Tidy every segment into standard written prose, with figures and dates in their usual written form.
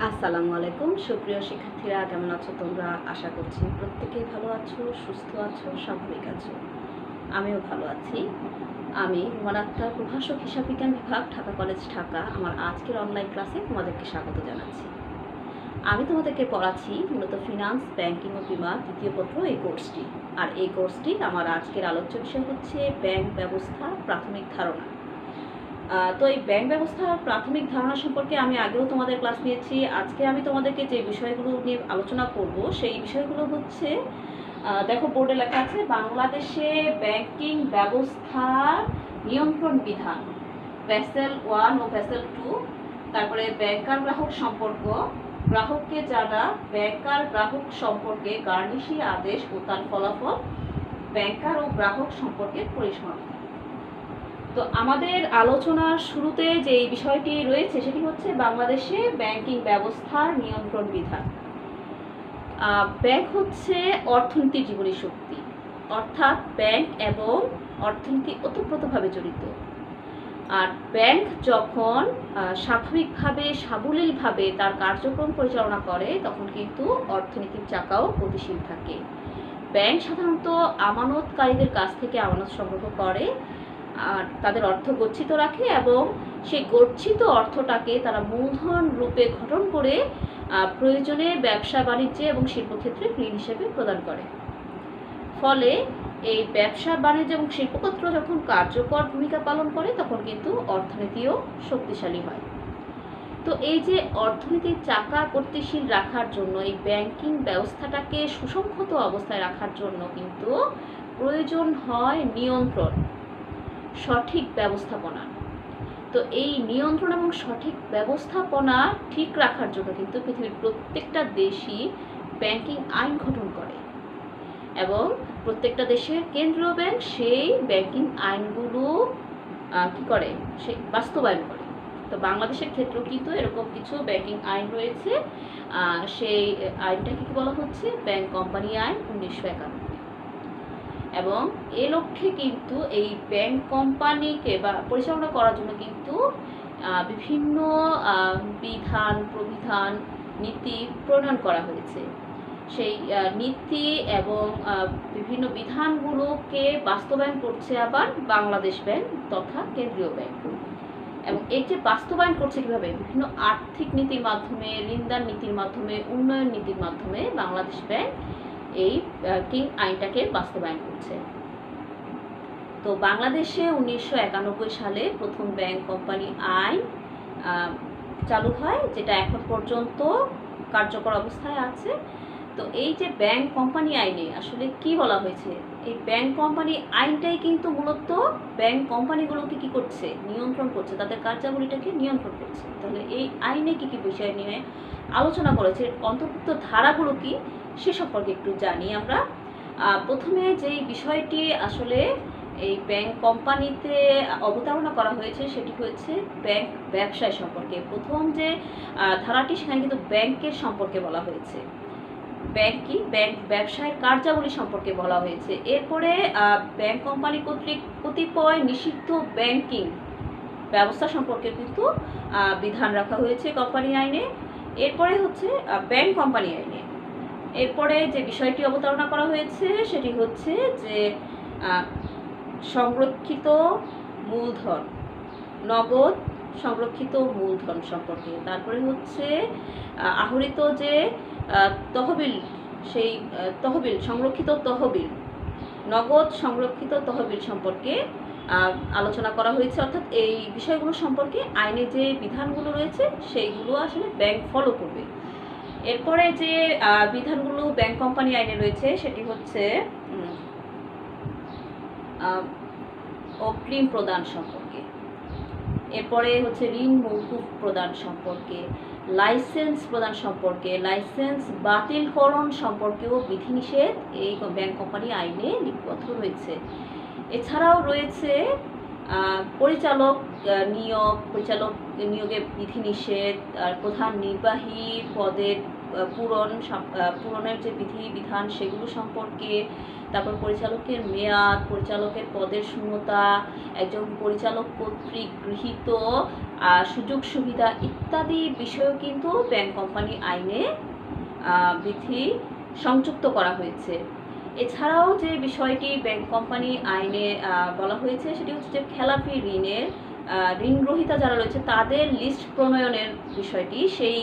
আসসালামু আলাইকুম সুপ্রিয় শিক্ষার্থীরা, কেমন আছো তোমরা? আশা করছি প্রত্যেকেই ভালো আছো, সুস্থ আছো, স্বাভাবিক আছো। আমিও ভালো আছি। আমি রুমান আক্তার, প্রভাষক হিসাব বিজ্ঞান বিভাগ, ঢাকা কলেজ, ঢাকা। আমার আজকের অনলাইন ক্লাসে তোমাদেরকে স্বাগত জানাচ্ছি। আমি তোমাদেরকে পড়াচ্ছি মূলত ফিনান্স, ব্যাংকিং ও বিমা তৃতীয় পত্র এই কোর্সটি। আর এই কোর্সটির আমার আজকের আলোচ্য বিষয় হচ্ছে ব্যাংক ব্যবস্থা প্রাথমিক ধারণা। তো এই ব্যাংক ব্যবস্থার প্রাথমিক ধারণা সম্পর্কে আমি আগেও তোমাদের ক্লাস নিয়েছি। আজকে আমি তোমাদেরকে যে বিষয়গুলো নিয়ে আলোচনা করব সেই বিষয়গুলো হচ্ছে, দেখো বোর্ডে লেখা আছে বাংলাদেশে ব্যাংকিং ব্যবস্থার নিয়ন্ত্রণ বিধান, ভেসেল 1 ও ভেসেল 2। তারপরে ব্যাংকার গ্রাহক সম্পর্ক, গ্রাহককে জানা ব্যাংকার গ্রাহক সম্পর্কে গার্নিশি আদেশ ও তার ফলাফল, ব্যাংকার ও গ্রাহক সম্পর্কে পরিসমাপ্তি। তো আমাদের আলোচনার শুরুতে যে বিষয়টি রয়েছে সেটি হচ্ছে বাংলাদেশে ব্যাংকিং ব্যবস্থার নিয়ন্ত্রণ বিধান। ব্যাংক হচ্ছে অর্থনীতির জীবনী শক্তি, অর্থাৎ ব্যাংক এবং অর্থনীতি ওতপ্রোতভাবে জড়িত। আর ব্যাংক যখন স্বাভাবিকভাবে সাবলীলভাবে তার কার্যক্রম পরিচালনা করে তখন কিন্তু অর্থনীতির চাকাও গতিশীল থাকে। ব্যাংক সাধারণত আমানতকারীদের কাছ থেকে আমানত সংগ্রহ করে আর তাদের অর্থ গচ্ছিত রাখে এবং সেই গচ্ছিত অর্থটাকে তারা মূলধন রূপে গঠন করে প্রয়োজনে ব্যবসা বাণিজ্যে এবং শিল্পক্ষেত্রে ঋণ হিসেবে প্রদান করে। ফলে এই ব্যবসা বাণিজ্য এবং শিল্পক্ষেত্র যখন কার্যকর ভূমিকা পালন করে তখন কিন্তু অর্থনীতিও শক্তিশালী হয়। তো এই যে অর্থনীতির চাকা গতিশীল রাখার জন্য এই ব্যাংকিং ব্যবস্থাটাকে সুসংহত অবস্থায় রাখার জন্য কিন্তু প্রয়োজন হয় নিয়ন্ত্রণ, সঠিক ব্যবস্থাপনা। তো এই নিয়ন্ত্রণ এবং সঠিক ব্যবস্থাপনা ঠিক রাখার জন্য কিন্তু পৃথিবীর প্রত্যেকটা দেশই ব্যাংকিং আইন গঠন করে এবং প্রত্যেকটা দেশের কেন্দ্রীয় ব্যাংক সেই ব্যাংকিং আইনগুলো কি করে, সে বাস্তবায়ন করে। তো বাংলাদেশের ক্ষেত্রেও কিন্তু এরকম কিছু ব্যাংকিং আইন রয়েছে। সেই আইনটাকে কি বলা হচ্ছে? ব্যাংক কোম্পানি আইন 1991। এবং এ লক্ষ্যে কিন্তু এই ব্যাংক কোম্পানিকে বা পরিচালনা করার জন্য কিন্তু বিভিন্ন বিধান, প্রবিধান, নীতি প্রণয়ন করা হয়েছে। সেই নীতি এবং বিভিন্ন বিধানগুলোকে বাস্তবায়ন করছে আবার বাংলাদেশ ব্যাংক তথা কেন্দ্রীয় ব্যাংক। এবং এই যে বাস্তবায়ন করছে কীভাবে? বিভিন্ন আর্থিক নীতির মাধ্যমে, ঋণদান নীতির মাধ্যমে, উন্নয়ন নীতির মাধ্যমে বাংলাদেশ ব্যাংক এই ব্যাংকিং আইনটাকে বাস্তবায়ন করছে। তো বাংলাদেশে 1991 সালে প্রথম ব্যাংক কোম্পানি আইন চালু হয়, যেটা এখন পর্যন্ত কার্যকর অবস্থায় আছে। তো এই যে ব্যাংক কোম্পানি আইনে আসলে কি বলা হয়েছে? এই ব্যাংক কোম্পানি আইনটাই কিন্তু মূলত ব্যাংক কোম্পানিগুলোকে কি করছে? নিয়ন্ত্রণ করছে, তাদের কার্যাবলীটাকে নিয়ন্ত্রণ করছে। তাহলে এই আইনে কি কি বিষয় নিয়ে আলোচনা করেছে, অন্তর্ভুক্ত ধারাগুলো কি, সে সম্পর্কে একটু জানি আমরা। প্রথমে যেই বিষয়টি আসলে এই ব্যাংক কোম্পানিতে অবতারণা করা হয়েছে সেটি হচ্ছে ব্যাংক ব্যবসায় সম্পর্কে। প্রথম যে ধারাটি সেখানে কিন্তু ব্যাংকের সম্পর্কে বলা হয়েছে, ব্যাংক কি, ব্যাংক ব্যবসায়ের কার্যাবলী সম্পর্কে বলা হয়েছে। এরপরে ব্যাংক কোম্পানি কর্তৃক কতিপয় নিষিদ্ধ ব্যাংকিং ব্যবস্থা সম্পর্কে কিন্তু বিধান রাখা হয়েছে কোম্পানি আইনে। এরপরে হচ্ছে ব্যাংক কোম্পানি আইনে এরপরে যে বিষয়টি অবতারণা করা হয়েছে সেটি হচ্ছে যে সংরক্ষিত মূলধন, নগদ সংরক্ষিত মূলধন সম্পর্কে। তারপরে হচ্ছে আহরিত যে তহবিল, সেই তহবিল, সংরক্ষিত তহবিল, নগদ সংরক্ষিত তহবিল সম্পর্কে আলোচনা করা হয়েছে। অর্থাৎ এই বিষয়গুলো সম্পর্কে আইনে যে বিধানগুলো রয়েছে সেইগুলো আসলে ব্যাংক ফলো করবে। এরপরে যে বিধানগুলো ব্যাংক কোম্পানি আইনে রয়েছে সেটি হচ্ছে অগ্রিম প্রদান সম্পর্কে, এরপরে হচ্ছে ঋণ মৌকুফ প্রদান সম্পর্কে, লাইসেন্স প্রদান সম্পর্কে, লাইসেন্স বাতিলকরণ সম্পর্কেও বিধিনিষেধ এই ব্যাংক কোম্পানি আইনে লিপিবদ্ধ রয়েছে। এছাড়াও রয়েছে পরিচালক নিয়োগ, পরিচালক নিয়োগে বিধিনিষেধ, আর প্রধান নির্বাহী পদের পূরণের যে বিধিবিধান সেগুলো সম্পর্কে, তারপর পরিচালকের মেয়াদ, পরিচালকের পদের শূন্যতা, একজন পরিচালক কর্তৃক গৃহীত সুযোগ সুবিধা ইত্যাদি বিষয়ও কিন্তু ব্যাংক কোম্পানি আইনে বিধি সংযুক্ত করা হয়েছে। এছাড়াও যে বিষয়টি ব্যাংক কোম্পানি আইনে বলা হয়েছে সেটি হচ্ছে যে খেলাপি ঋণের ঋণ গ্রহীতা যারা রয়েছে তাদের লিস্ট প্রণয়নের বিষয়টি, সেই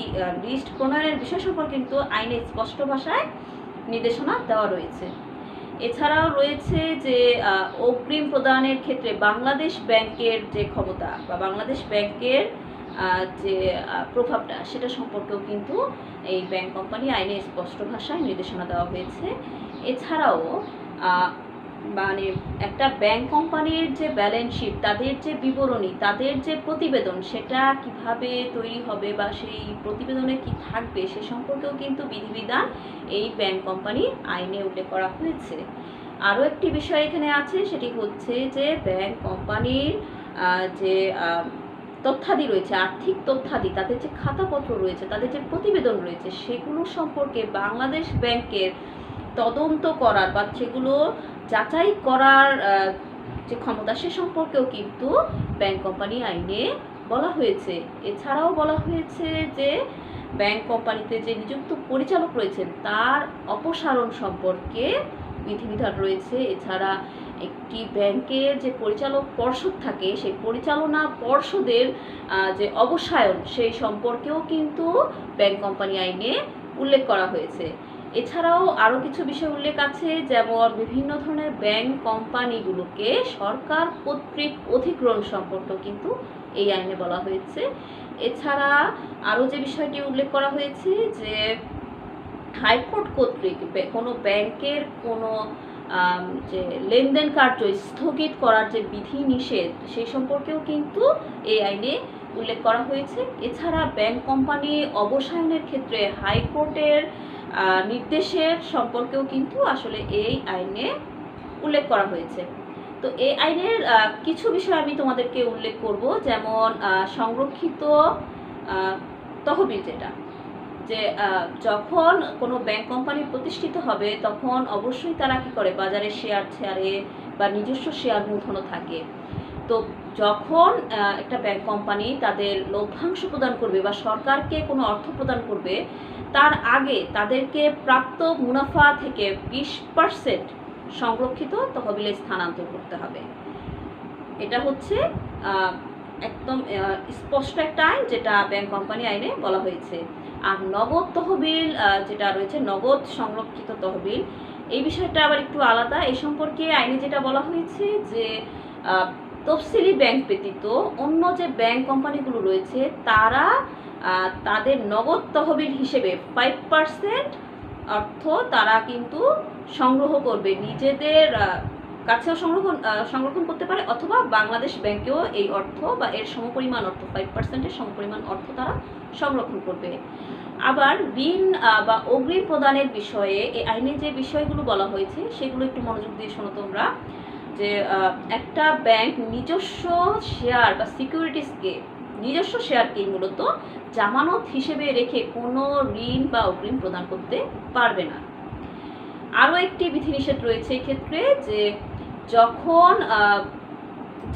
লিস্ট প্রণয়নের বিষয় সম্পর্কে কিন্তু আইনে স্পষ্ট ভাষায় নির্দেশনা দেওয়া রয়েছে। এছাড়াও রয়েছে যে অগ্রিম প্রদানের ক্ষেত্রে বাংলাদেশ ব্যাংকের যে ক্ষমতা বা বাংলাদেশ ব্যাংকের যে প্রভাবটা সেটা সম্পর্কেও কিন্তু এই ব্যাংক কোম্পানি আইনে স্পষ্ট ভাষায় নির্দেশনা দেওয়া হয়েছে। এছাড়াও মানে একটা ব্যাংক কোম্পানির যে ব্যালেন্স শিট, তাদের যে বিবরণী, তাদের যে প্রতিবেদন, সেটা কিভাবে তৈরি হবে বা সেই প্রতিবেদনে কি থাকবে সে সম্পর্কেও কিন্তু বিধিবিধান এই ব্যাংক কোম্পানি আইনে উল্লেখ করা হয়েছে। আরও একটি বিষয় এখানে আছে, সেটি হচ্ছে যে ব্যাংক কোম্পানির যে তথ্যাদি রয়েছে, আর্থিক তথ্যাদি, তাদের যে খাতাপত্র রয়েছে, তাদের যে প্রতিবেদন রয়েছে, সেগুলো সম্পর্কে বাংলাদেশ ব্যাংকের তদন্ত করার বা সেগুলো যাচাই করার যে ক্ষমতা সে সম্পর্কেও কিন্তু ব্যাংক কোম্পানি আইনে বলা হয়েছে। এছাড়াও বলা হয়েছে যে ব্যাংক কোম্পানিতে যে নিযুক্ত পরিচালক রয়েছেন তার অপসারণ সম্পর্কে বিধিবিধান রয়েছে। এছাড়া একটি ব্যাংকের যে পরিচালক পর্ষদ থাকে সেই পরিচালনা পর্ষদের যে অবসায়ন সেই সম্পর্কেও কিন্তু ব্যাংক কোম্পানি আইনে উল্লেখ করা হয়েছে। এছাড়াও আরও কিছু বিষয় উল্লেখ আছে, যেমন বিভিন্ন ধরনের ব্যাংক কোম্পানিগুলোকে সরকার কর্তৃক অধিগ্রহণ সম্পর্কেও কিন্তু এই আইনে বলা হয়েছে। এছাড়া আরও যে বিষয়টি উল্লেখ করা হয়েছে যে হাইকোর্ট কর্তৃক কোনো ব্যাংকের কোনো যে লেনদেন কার্য স্থগিত করার যে বিধি নিষেধ সেই সম্পর্কেও কিন্তু এই আইনে উল্লেখ করা হয়েছে। এছাড়া ব্যাংক কোম্পানি অবসায়নের ক্ষেত্রে হাইকোর্টের নির্দেশের সম্পর্কেও কিন্তু আসলে এই আইনে উল্লেখ করা হয়েছে। তো এই আইনের কিছু বিষয় আমি তোমাদেরকে উল্লেখ করব, যেমন সংরক্ষিত তহবিল, যেটা যে যখন কোনো ব্যাংক কোম্পানি প্রতিষ্ঠিত হবে তখন অবশ্যই তারা কী করে, বাজারে শেয়ার ছাড়ে বা নিজস্ব শেয়ার মূলধনও থাকে। তো যখন একটা ব্যাংক কোম্পানি তাদের লভ্যাংশ প্রদান করবে বা সরকারকে কোনো অর্থ প্রদান করবে, তার আগে তাদেরকে প্রাপ্ত মুনাফা থেকে 20% সংরক্ষিত তহবিলে স্থানান্তর করতে হবে। এটা হচ্ছে একদম স্পষ্ট একটা আইন, যেটা ব্যাংক কোম্পানি আইনে বলা হয়েছে। আর নগদ তহবিল যেটা রয়েছে, নগদ সংরক্ষিত তহবিল, এই বিষয়টা আবার একটু আলাদা। এই সম্পর্কে আইনে যেটা বলা হয়েছে যে তফসিলি ব্যাংক ব্যতীত অন্য যে ব্যাংক কোম্পানিগুলো রয়েছে তারা তাদের নগদ তহবিল হিসেবে 5% অর্থ তারা কিন্তু সংগ্রহ করবে, নিজেদের কাছেও সংরক্ষণ করতে পারে, অথবা বাংলাদেশ ব্যাংকেও এই অর্থ বা এর সমপরিমাণ অর্থ 5%-এর সমপরিমাণ অর্থ তারা সংরক্ষণ করবে। আবার ঋণ বা অগ্রিম প্রদানের বিষয়ে এই আইনে যে বিষয়গুলো বলা হয়েছে সেগুলো একটু মনোযোগ দিয়ে শোনো তোমরা। যে একটা ব্যাংক নিজস্ব শেয়ার বা সিকিউরিটিসকে, নিজস্ব শেয়ারকেই মূলত জামানত হিসেবে রেখে কোনো ঋণ বা অগ্রিম প্রদান করতে পারবে না। আরও একটি বিধিনিষেধ রয়েছে এক্ষেত্রে, যে যখন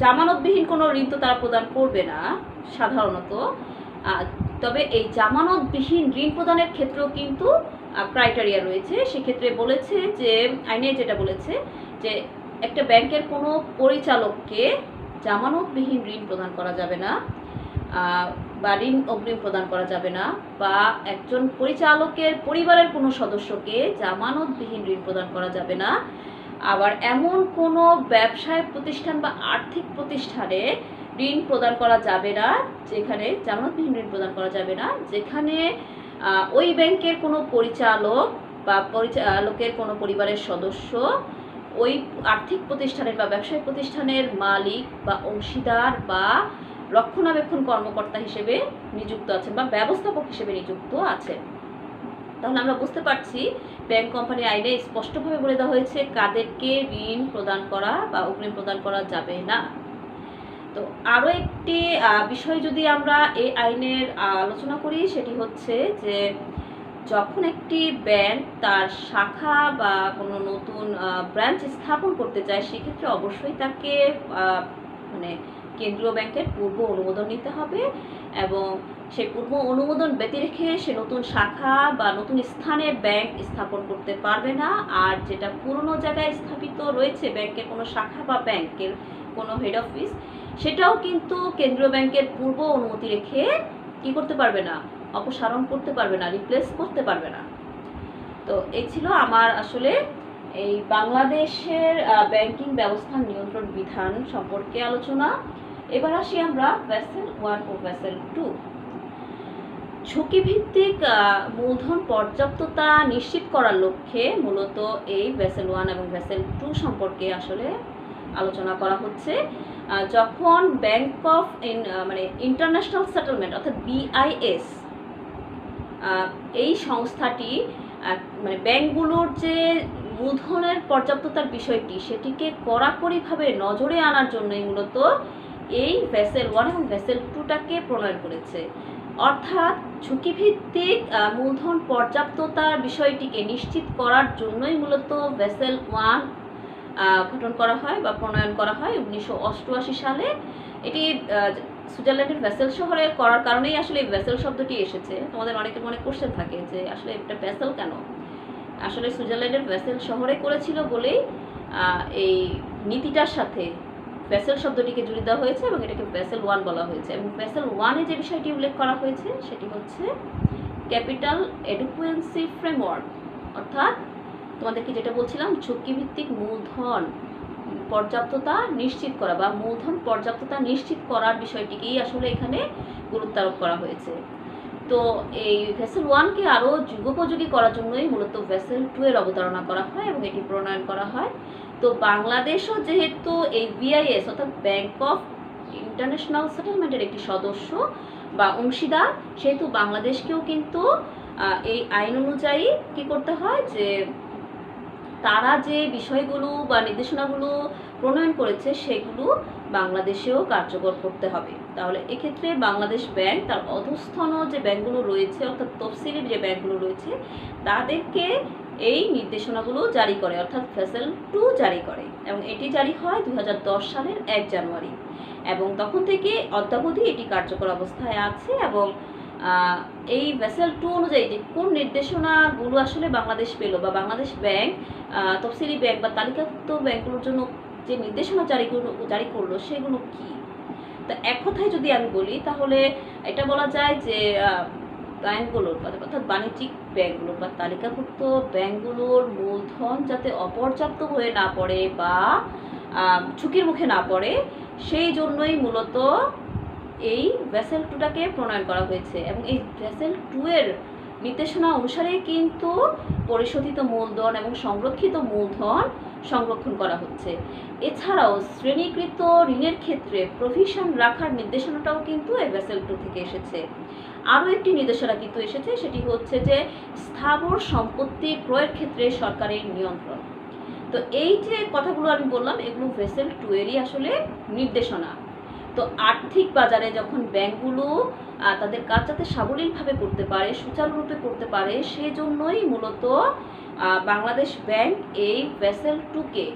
জামানতবিহীন কোনো ঋণ তো তারা প্রদান করবে না সাধারণত, তবে এই জামানতবিহীন ঋণ প্রদানের ক্ষেত্রেও কিন্তু ক্রাইটেরিয়া রয়েছে। সেক্ষেত্রে বলেছে যে আইনে যেটা বলেছে যে একটা ব্যাংকের কোনো পরিচালককে জামানতবিহীন ঋণ প্রদান করা যাবে না বা ঋণ অগ্রিম প্রদান করা যাবে না, বা একজন পরিচালকের পরিবারের কোনো সদস্যকে জামানতবিহীন ঋণ প্রদান করা যাবে না। আবার এমন কোনো ব্যবসায়িক প্রতিষ্ঠান বা আর্থিক প্রতিষ্ঠানে ঋণ প্রদান করা যাবে না যেখানে জামানতবিহীন ঋণ প্রদান করা যাবে না, যেখানে ওই ব্যাংকের কোনো পরিচালক বা পরিচালকের কোনো পরিবারের সদস্য ওই আর্থিক প্রতিষ্ঠানের বা ব্যবসায়িক প্রতিষ্ঠানের মালিক বা অংশীদার বা রক্ষণাবেক্ষণ কর্মকর্তা হিসেবে নিযুক্ত আছেন বা ব্যবস্থাপক হিসেবে নিযুক্ত আছেন। তাহলে আমরা বুঝতে পারছি ব্যাংক কোম্পানি আইনে স্পষ্টভাবে বলে দেওয়া হয়েছে কাদেরকে ঋণ প্রদান করা বা অগ্রিম প্রদান করা যাবে না। তো আরও একটি বিষয় যদি আমরা এই আইনের আলোচনা করি, সেটি হচ্ছে যে যখন একটি ব্যাংক তার শাখা বা কোনো নতুন ব্রাঞ্চ স্থাপন করতে চায়, সেক্ষেত্রে অবশ্যই তাকে মানে কেন্দ্রীয় ব্যাংকের পূর্ব অনুমোদন নিতে হবে, এবং সেই পূর্ব অনুমোদন ব্যতি রেখে সে নতুন শাখা বা নতুন স্থানে ব্যাংক স্থাপন করতে পারবে না। আর যেটা পুরনো জায়গায় স্থাপিত রয়েছে ব্যাংকের কোনো শাখা বা ব্যাংকের কোনো হেড অফিস, সেটাও কিন্তু কেন্দ্রীয় ব্যাংকের পূর্ব অনুমতি রেখে কি করতে পারবে না, অপসারণ করতে পারবে না, রিপ্লেস করতে পারবে না। তো এই ছিল আমার আসলে এই বাংলাদেশের ব্যাংকিং ব্যবস্থার নিয়ন্ত্রণ বিধান সম্পর্কে আলোচনা। এবার আসি আমরা ভেসেল 1 ও ভেসেল 2। ঝুঁকিভিত্তিক মূলধন পর্যাপ্ততা নিশ্চিত করার লক্ষ্যে মূলত এই ভেসেল 1 এবং ভেসেল 2 সম্পর্কে আসলে আলোচনা করা হচ্ছে। যখন ব্যাংক অফ ইন্টারন্যাশনাল সেটেলমেন্ট অর্থাৎ BIS এই সংস্থাটি মানে ব্যাংকগুলোর যে মূলধনের পর্যাপ্ততার বিষয়টি সেটিকে কড়াকড়িভাবে নজরে আনার জন্যই মূলত এই ভেসেল 1 এবং ভেসেল 2টাকে প্রণয়ন করেছে। অর্থাৎ ঝুঁকিভিত্তিক মূলধন পর্যাপ্ততার বিষয়টিকে নিশ্চিত করার জন্যই মূলত ভেসেল 1 গঠন করা হয় বা প্রণয়ন করা হয় 1988 সালে। এটি সুইজারল্যান্ডের ভেসেল শহরে করার কারণেই আসলে এই ভেসেল শব্দটি এসেছে। তোমাদের অনেকের মনে কোশ্চেন থাকে যে আসলে এটা ভেসেল কেন। আসলে সুইজারল্যান্ডের ভেসেল শহরে করেছিল বলেই এই নীতিটার সাথে ভেসেল শব্দটিকে জুড়ে দেওয়া হয়েছে এবং এটাকে ভেসেল 1 বলা হয়েছে। এবং ভেসেল 1-এ যে বিষয়টি উল্লেখ করা হয়েছে সেটি হচ্ছে ক্যাপিটাল এডুকুয়েন্সি ফ্রেমওয়ার্ক, অর্থাৎ তোমাদেরকে যেটা বলছিলাম ঝুঁকিভিত্তিক মূলধন পর্যাপ্ততা নিশ্চিত করা বা মূলধন পর্যাপ্ততা নিশ্চিত করার বিষয়টিকেই আসলে এখানে গুরুত্ব আরোপ করা হয়েছে। তো এই ভেসেল 1কে আরও যুগোপযোগী করার জন্যই মূলত ভেসেল 2-এর অবতারণা করা হয় এবং এটি প্রণয়ন করা হয়। তো বাংলাদেশও যেহেতু এই BIS অর্থাৎ ব্যাংক অফ ইন্টারন্যাশনাল সেটেলমেন্টের একটি সদস্য বা অংশীদার, সেহেতু বাংলাদেশকেও কিন্তু এই আইন অনুযায়ী কি করতে হয় যে তারা যে বিষয়গুলো বা নির্দেশনাগুলো প্রণয়ন করেছে সেগুলো বাংলাদেশেও কার্যকর করতে হবে। তাহলে এক্ষেত্রে বাংলাদেশ ব্যাংক তার অধস্থন যে ব্যাংকগুলো রয়েছে অর্থাৎ তফসিলি যে ব্যাংকগুলো রয়েছে তাদেরকে এই নির্দেশনাগুলো জারি করে, অর্থাৎ ভেসেল 2 জারি করে, এবং এটি জারি হয় 2010 সালের 1 জানুয়ারি, এবং তখন থেকে অদ্যাবধি এটি কার্যকর অবস্থায় আছে। এবং এই ভেসেল 2 অনুযায়ী যে কোন নির্দেশনাগুলো আসলে বাংলাদেশ পেল বা বাংলাদেশ ব্যাংক তফসিলি ব্যাংক বা তালিকাভুক্ত ব্যাংকগুলোর জন্য যে নির্দেশনা জারি করলো সেগুলো কি। তো এক কথায় যদি আমি বলি তাহলে এটা বলা যায় যে ব্যাংকগুলোর অর্থাৎ বাণিজ্যিক ব্যাংকগুলোর বা তালিকাভুক্ত ব্যাংকগুলোর মূলধন যাতে অপর্যাপ্ত হয়ে না পড়ে বা ঝুঁকির মুখে না পড়ে, সেই জন্যই মূলত এই ভেসেল 2টাকে প্রণয়ন করা হয়েছে। এবং এই ভেসেল 2-এর নির্দেশনা অনুসারে কিন্তু পরিশোধিত মূলধন এবং সংরক্ষিত মূলধন সংরক্ষণ করা হচ্ছে। এছাড়াও শ্রেণীকৃত ঋণের ক্ষেত্রে প্রভিশন রাখার নির্দেশনাটাও কিন্তু এই ভেসেল 2 থেকে এসেছে। আরও একটি নির্দেশনা কিন্তু এসেছে, সেটি হচ্ছে যে স্থাবর সম্পত্তি ক্রয়ের ক্ষেত্রে সরকারের নিয়ন্ত্রণ। তো এই যে কথাগুলো আমি বললাম এগুলো ভেসেল 2-এরই আসলে নির্দেশনা। তো আর্থিক বাজারে যখন ব্যাংকগুলো তাদের কাজ যাতে সাবলীলভাবে করতে পারে, সুচারুরূপে করতে পারে, সেজন্যই মূলত বাংলাদেশ ব্যাংক এই ভেসেল 2কে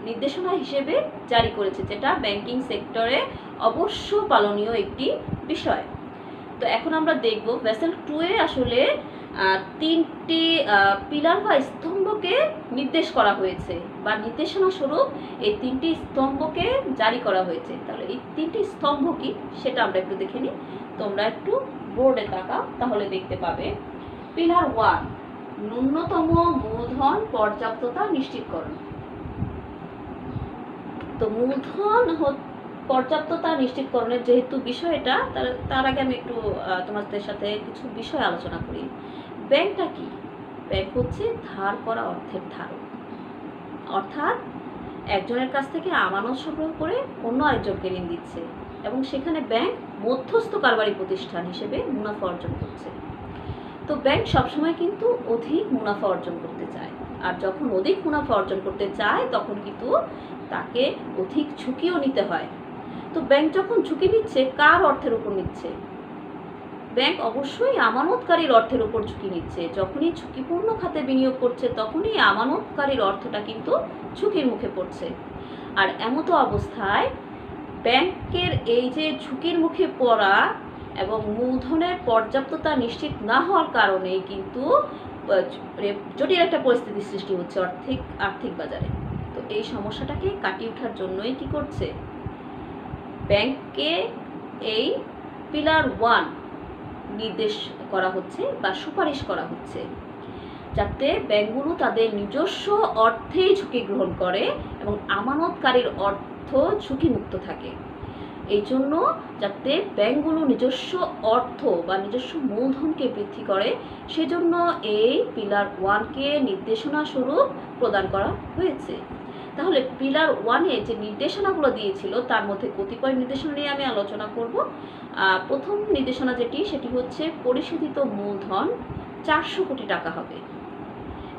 নির্দেশনা হিসেবে জারি করেছে, যেটা ব্যাংকিং সেক্টরে অবশ্য পালনীয় একটি বিষয়। তো এখন আমরা দেখব ভেসেল 2-এ আসলে 3টি পিলার বা স্তম্ভকে নির্দেশ করা হয়েছে বা নির্দেশনা স্বরূপ এই 3টি স্তম্ভকে জারি করা হয়েছে। তাহলে এই 3টি স্তম্ভ কি সেটা আমরা একটু দেখে নিই। তোমরা একটু বোর্ডে তাকাও, তাহলে দেখতে পাবে পিলার 1 ন্যূনতম মূলধন পর্যাপ্ততা নিশ্চিতকরণ। তো মূলধন পর্যাপ্ততা নিশ্চিতকরণের যেহেতু বিষয় এটা, তার আগে আমি একটু তোমাদের সাথে কিছু বিষয় আলোচনা করি। ব্যাংকটা কি? ব্যাংক হচ্ছে ধার করা অর্থের ধারক, অর্থাৎ একজনের কাছ থেকে আমানত সংগ্রহ করে অন্য আরেকজনকে ঋণ দিচ্ছে এবং সেখানে ব্যাংক মধ্যস্থ কারবারি প্রতিষ্ঠান হিসেবে মুনাফা অর্জন করছে। তো ব্যাংক সবসময় কিন্তু অধিক মুনাফা অর্জন করতে চায়, আর যখন অধিক মুনাফা অর্জন করতে চায় তখন কিন্তু তাকে অধিক ঝুঁকিও নিতে হয়। তো ব্যাংক যখন ঝুঁকি নিচ্ছে কার অর্থের উপর নিচ্ছে? ব্যাংক অবশ্যই আমানতকারীর অর্থের উপর ঝুঁকি নিচ্ছে। যখনই ঝুঁকিপূর্ণ খাতে বিনিয়োগ করছে তখনই আমানতকারীর অর্থটা কিন্তু ঝুঁকির মুখে পড়ছে। আর এমতো অবস্থায় ব্যাংকের এই যে ঝুঁকির মুখে পড়া এবং মূলধনের পর্যাপ্ততা নিশ্চিত না হওয়ার কারণেই কিন্তু জটিল একটা পরিস্থিতি সৃষ্টি হচ্ছে আর্থিক বাজারে। তো এই সমস্যাটাকে কাটিয়ে ওঠার জন্যই কি করছে, ব্যাংককে এই পিলার 1 নির্দেশ করা হচ্ছে বা সুপারিশ করা হচ্ছে, যাতে ব্যাংকগুলো তাদের নিজস্ব অর্থেই ঝুঁকি গ্রহণ করে এবং আমানতকারীর অর্থ ঝুঁকিমুক্ত থাকে। এই জন্য যাতে ব্যাংকগুলো নিজস্ব অর্থ বা নিজস্ব মূলধনকে বৃদ্ধি করে, সেজন্য এই পিলার 1কে নির্দেশনা স্বরূপ প্রদান করা হয়েছে। তাহলে পিলার 1-এ যে নির্দেশনাগুলো দিয়েছিল তার মধ্যে কতিপয় নির্দেশনা নিয়ে আমি আলোচনা করব। প্রথম নির্দেশনা সেটি হচ্ছে পরিশোধিত মূলধন 400 কোটি টাকা হবে।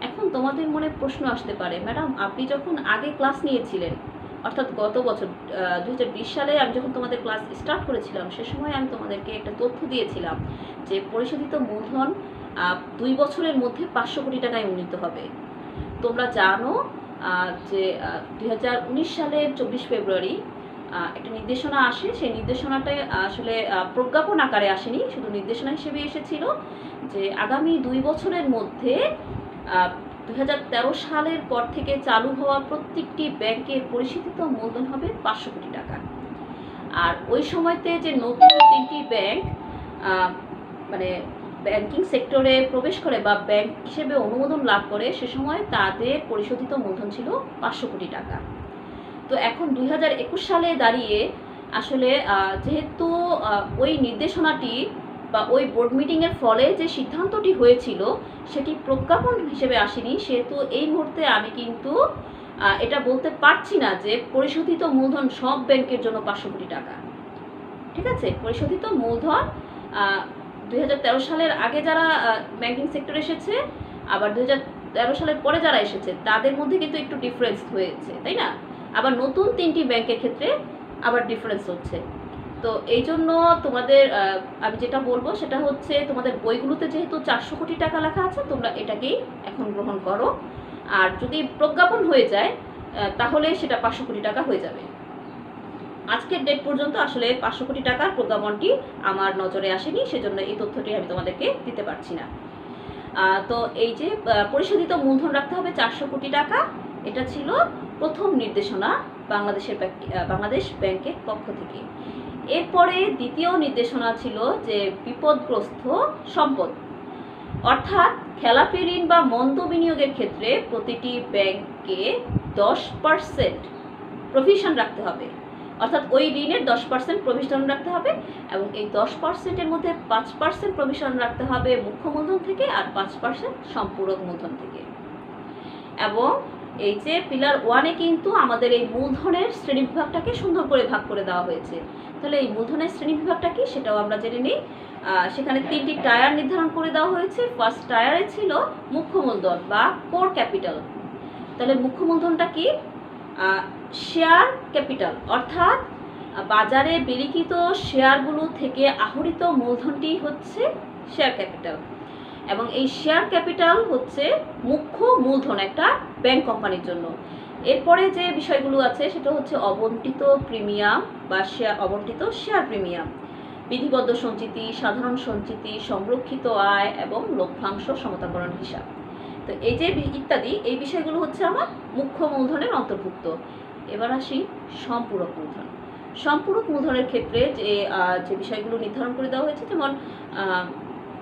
এখন তোমাদের মনে প্রশ্ন আসতে পারে, ম্যাডাম আপনি যখন আগে ক্লাস নিয়েছিলেন, অর্থাৎ গত বছর 2020 সালে আমি যখন তোমাদের ক্লাস স্টার্ট করেছিলাম, সে সময় আমি তোমাদেরকে একটা তথ্য দিয়েছিলাম যে পরিশোধিত মূলধন 2 বছরের মধ্যে 500 কোটি টাকায় উন্নীত হবে। তোমরা জানো যে 2019 সালের 24 ফেব্রুয়ারি একটা নির্দেশনা আসে। সেই নির্দেশনাটা আসলে প্রজ্ঞাপন আকারে আসেনি, শুধু নির্দেশনা হিসেবে এসেছিল যে আগামী 2 বছরের মধ্যে 2013 সালের পর থেকে চালু হওয়া প্রত্যেকটি ব্যাংকের পরিশোধিত মূলধন হবে 500 কোটি টাকা। আর ওই সময়তে যে নতুন 3টি ব্যাংক মানে ব্যাংকিং সেক্টরে প্রবেশ করে বা ব্যাংক হিসেবে অনুমোদন লাভ করে, সে সময় তাদের পরিশোধিত মূলধন ছিল 500 কোটি টাকা। তো এখন 2021 সালে দাঁড়িয়ে আসলে যেহেতু ওই নির্দেশনাটি বা ওই বোর্ড মিটিংয়ের ফলে যে সিদ্ধান্তটি হয়েছিল সেটি প্রজ্ঞাপন হিসেবে আসেনি, সেহেতু এই মুহূর্তে আমি কিন্তু এটা বলতে পারছি না যে পরিশোধিত মূলধন সব ব্যাংকের জন্য 500 কোটি টাকা। ঠিক আছে, পরিশোধিত মূলধন 2013 সালের আগে যারা ব্যাংকিং সেক্টরে এসেছে, আবার 2013 সালের পরে যারা এসেছে তাদের মধ্যে কিন্তু একটু ডিফারেন্স হয়েছে, তাই না? আবার নতুন 3টি ব্যাংকের ক্ষেত্রে আবার ডিফারেন্স হচ্ছে। তো এই জন্য তোমাদের আমি যেটা বলবো সেটা হচ্ছে, তোমাদের বইগুলোতে যেহেতু 400 কোটি টাকা লেখা আছে, তোমরা এটাকেই এখন গ্রহণ করো। আর যদি প্রজ্ঞাপন হয়ে যায় তাহলে সেটা 500 কোটি টাকা হয়ে যাবে। আজকের ডেট পর্যন্ত আসলে 500 কোটি টাকার প্রজ্ঞাপনটি আমার নজরে আসেনি, সেজন্য এই তথ্যটি আমি তোমাদেরকে দিতে পারছি না। তো এই যে পরিশোধিত মূলধন রাখতে হবে 400 কোটি টাকা, এটা ছিল প্রথম নির্দেশনা বাংলাদেশ ব্যাংকের পক্ষ থেকে। এরপরে দ্বিতীয় নির্দেশনা ছিল যে বিপদগ্রস্ত সম্পদ, অর্থাৎ খেলাপি ঋণ বা মন্দ বিনিয়োগের ক্ষেত্রে প্রতিটি ব্যাংকে 10% প্রভিশন রাখতে হবে। অর্থাৎ ওই ঋণের 10% প্রভিশন রাখতে হবে এবং এই 10%-এর মধ্যে 5% প্রভিশন রাখতে হবে মুখ্য মূলধন থেকে আর 5% সম্পূরক মূলধন থেকে। এবং এই যে পিলার 1-এ কিন্তু আমাদের এই মূলধনের শ্রেণীবিভাগটাকে সুন্দর করে ভাগ করে দেওয়া হয়েছে। তাহলে এই মূলধনের শ্রেণীবিভাগটা কি সেটাও আমরা জেনে নিই। সেখানে 3টি টায়ার নির্ধারণ করে দেওয়া হয়েছে। ফার্স্ট টায়ারে ছিল মুখ্য মূলধন বা কোর ক্যাপিটাল। তাহলে মুখ্য মূলধনটা কি? শেয়ার ক্যাপিটাল, অর্থাৎ বাজারে বিলিখিত শেয়ারগুলো থেকে আহরিত মূলধনটি হচ্ছে শেয়ার ক্যাপিটাল। এবং এই শেয়ার ক্যাপিটাল হচ্ছে মুখ্য মূলধন একটা ব্যাংক কোম্পানির জন্য। এরপরে যে বিষয়গুলো আছে সেটা হচ্ছে অবন্টিত প্রিমিয়াম বা অবন্টিত শেয়ার প্রিমিয়াম, বিধিবদ্ধ সঞ্চিতি, সাধারণ সঞ্চিতি, সংরক্ষিত আয় এবং লভ্যাংশ সমতাকরণ হিসাব। তো এই যে ইত্যাদি এই বিষয়গুলো হচ্ছে আমার মুখ্য মূলধনের অন্তর্ভুক্ত। এবার আসি সম্পূরক মূলধন। সম্পূরক মূলধনের ক্ষেত্রে যে বিষয়গুলো নির্ধারণ করে দেওয়া হয়েছে, যেমন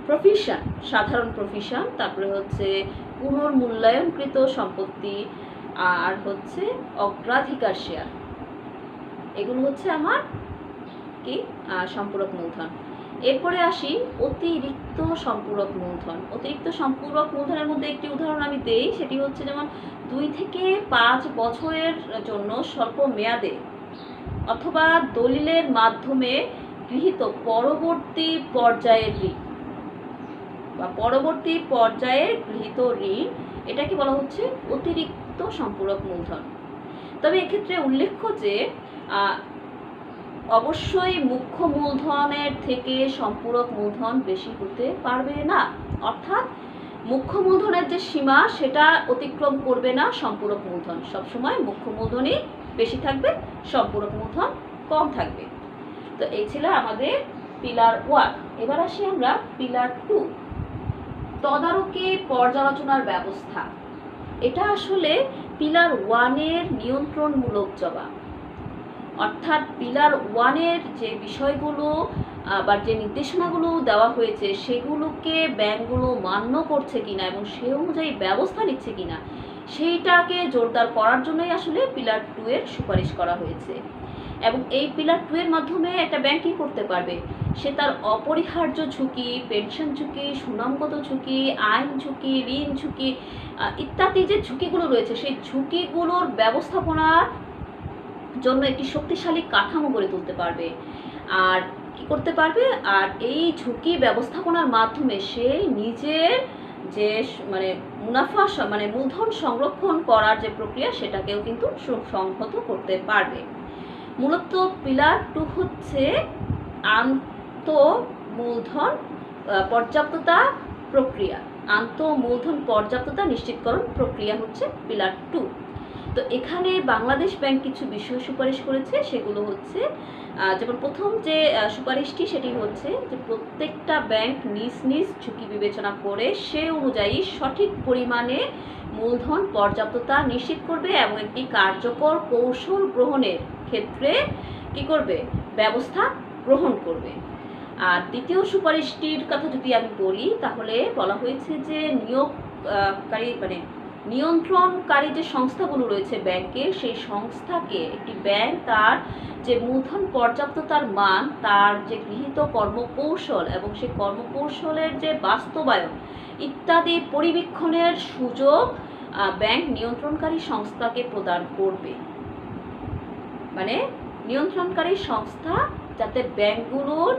প্রভিশন, সাধারণ প্রভিশন, তারপরে হচ্ছে পুনর্মূল্যায়নকৃত সম্পত্তি, আর হচ্ছে অগ্রাধিকার শেয়ার, এগুলো হচ্ছে আমার কি সম্পূরক মূলধন। এরপরে আসি অতিরিক্ত সম্পূরক মূলধন। অতিরিক্ত সম্পূরক মূলধনের মধ্যে একটি উদাহরণ আমি দেই, সেটি হচ্ছে যেমন 2 থেকে 5 বছরের জন্য স্বল্প মেয়াদে অথবা দলিলের মাধ্যমে গৃহীত পরবর্তী পর্যায়ের ঋণ বা পরবর্তী পর্যায়ের গৃহীত ঋণ, এটাকে বলা হচ্ছে অতিরিক্ত সম্পূরক মূলধন। তবে এক্ষেত্রে উল্লেখ্য যে অবশ্যই মুখ্য মূলধনের থেকে সম্পূরক মূলধন বেশি হতে পারবে না, অর্থাৎ মুখ্য মূলধনের যে সীমা সেটা অতিক্রম করবে না সম্পূরক মূলধন। সবসময় মুখ্য মূলধনই বেশি থাকবে, সম্পূরক মূলধন কম থাকবে। তো এই ছিল আমাদের পিলার 1। এবার আসি আমরা পিলার 2, তদারকি পর্যালোচনার ব্যবস্থা। এটা আসলে পিলার 1-এর নিয়ন্ত্রণমূলক জবাব। অর্থাৎ পিলার 1-এর যে বিষয়গুলো বা যে নির্দেশনাগুলো দেওয়া হয়েছে সেগুলোকে ব্যাংকগুলো মান্য করছে কিনা এবং সে অনুযায়ী ব্যবস্থা নিচ্ছে কিনা সেইটাকে জোরদার করার জন্যই আসলে পিলার 2-এর সুপারিশ করা হয়েছে। এবং এই পিলার 2-এর মাধ্যমে একটা ব্যাংক কী করতে পারবে, সে তার অপরিহার্য ঝুঁকি, পেনশন ঝুঁকি, সুনামগত ঝুঁকি, আইন ঝুঁকি, ঋণ ঝুঁকি ইত্যাদি যে ঝুঁকিগুলো রয়েছে সেই ঝুঁকিগুলোর ব্যবস্থাপনার জন্য একটি শক্তিশালী কাঠামো গড়ে তুলতে পারবে। আর কি করতে পারবে, আর এই ঝুঁকি ব্যবস্থাপনার মাধ্যমে সে নিজের যে মুনাফা মূলধন সংরক্ষণ করার যে প্রক্রিয়া সেটাকেও কিন্তু সংহত করতে পারবে। মূলত পিলার 2 হচ্ছে আন্তঃমূলধন পর্যাপ্ততা প্রক্রিয়া, আন্তঃমূলধন পর্যাপ্ততা নিশ্চিতকরণ প্রক্রিয়া হচ্ছে পিলার 2। তো এখানে বাংলাদেশ ব্যাংক কিছু বিষয় সুপারিশ করেছে, সেগুলো হচ্ছে যেমন প্রথম যে সুপারিশটি সেটি হচ্ছে যে প্রত্যেকটা ব্যাংক নিজ নিজ ঝুঁকি বিবেচনা করে সে অনুযায়ী সঠিক পরিমাণে মূলধন পর্যাপ্ততা নিশ্চিত করবে এবং একটি কার্যকর কৌশল গ্রহণের ক্ষেত্রে কি করবে, ব্যবস্থা গ্রহণ করবে। আর দ্বিতীয় সুপারিশটির কথা যদি আমি বলি তাহলে বলা হয়েছে যে নিয়োগকারী নিয়ন্ত্রণকারী যে সংস্থাগুলো রয়েছে ব্যাংকের, সেই সংস্থাকে একটি ব্যাংক তার যে মূলধন পর্যাপ্ততার মান, তার যে গৃহীত কর্মকৌশল এবং সেই কর্মকৌশলের যে বাস্তবায়ন ইত্যাদি পরিবীক্ষণের সুযোগ ব্যাংক নিয়ন্ত্রণকারী সংস্থাকে প্রদান করবে। নিয়ন্ত্রণকারী সংস্থা যাতে ব্যাংকগুলোর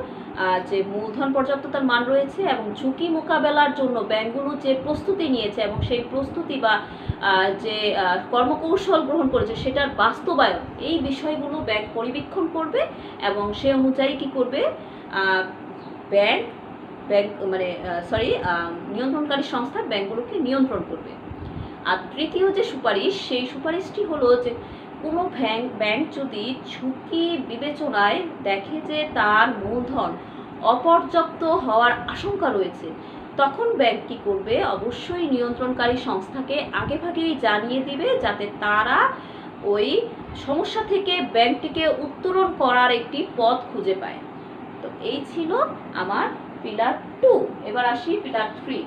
যে মূলধন পর্যাপ্ততার মান রয়েছে এবং ঝুঁকি মোকাবেলার জন্য ব্যাংকগুলো যে প্রস্তুতি নিয়েছে এবং সেই প্রস্তুতি বা যে কর্মকৌশল গ্রহণ করেছে সেটার বাস্তবায়ন, এই বিষয়গুলো ব্যাংক পরিবীক্ষণ করবে এবং সে অনুযায়ী কি করবে, নিয়ন্ত্রণকারী সংস্থা ব্যাংকগুলোকে নিয়ন্ত্রণ করবে। আর তৃতীয় যে সুপারিশ, সেই সুপারিশটি হলো যে কোনো ব্যাংক যদি ঝুঁকি বিবেচনায় দেখে যে তার মূলধন অপর্যাপ্ত হওয়ার আশঙ্কা রয়েছে, তখন ব্যাংক কী করবে, অবশ্যই নিয়ন্ত্রণকারী সংস্থাকে আগেভাগেই জানিয়ে দিবে যাতে তারা ওই সমস্যা থেকে ব্যাংকটিকে উত্তরণ করার একটি পথ খুঁজে পায়। তো এই ছিল আমার পিলার 2। এবার আসি পিলার 3,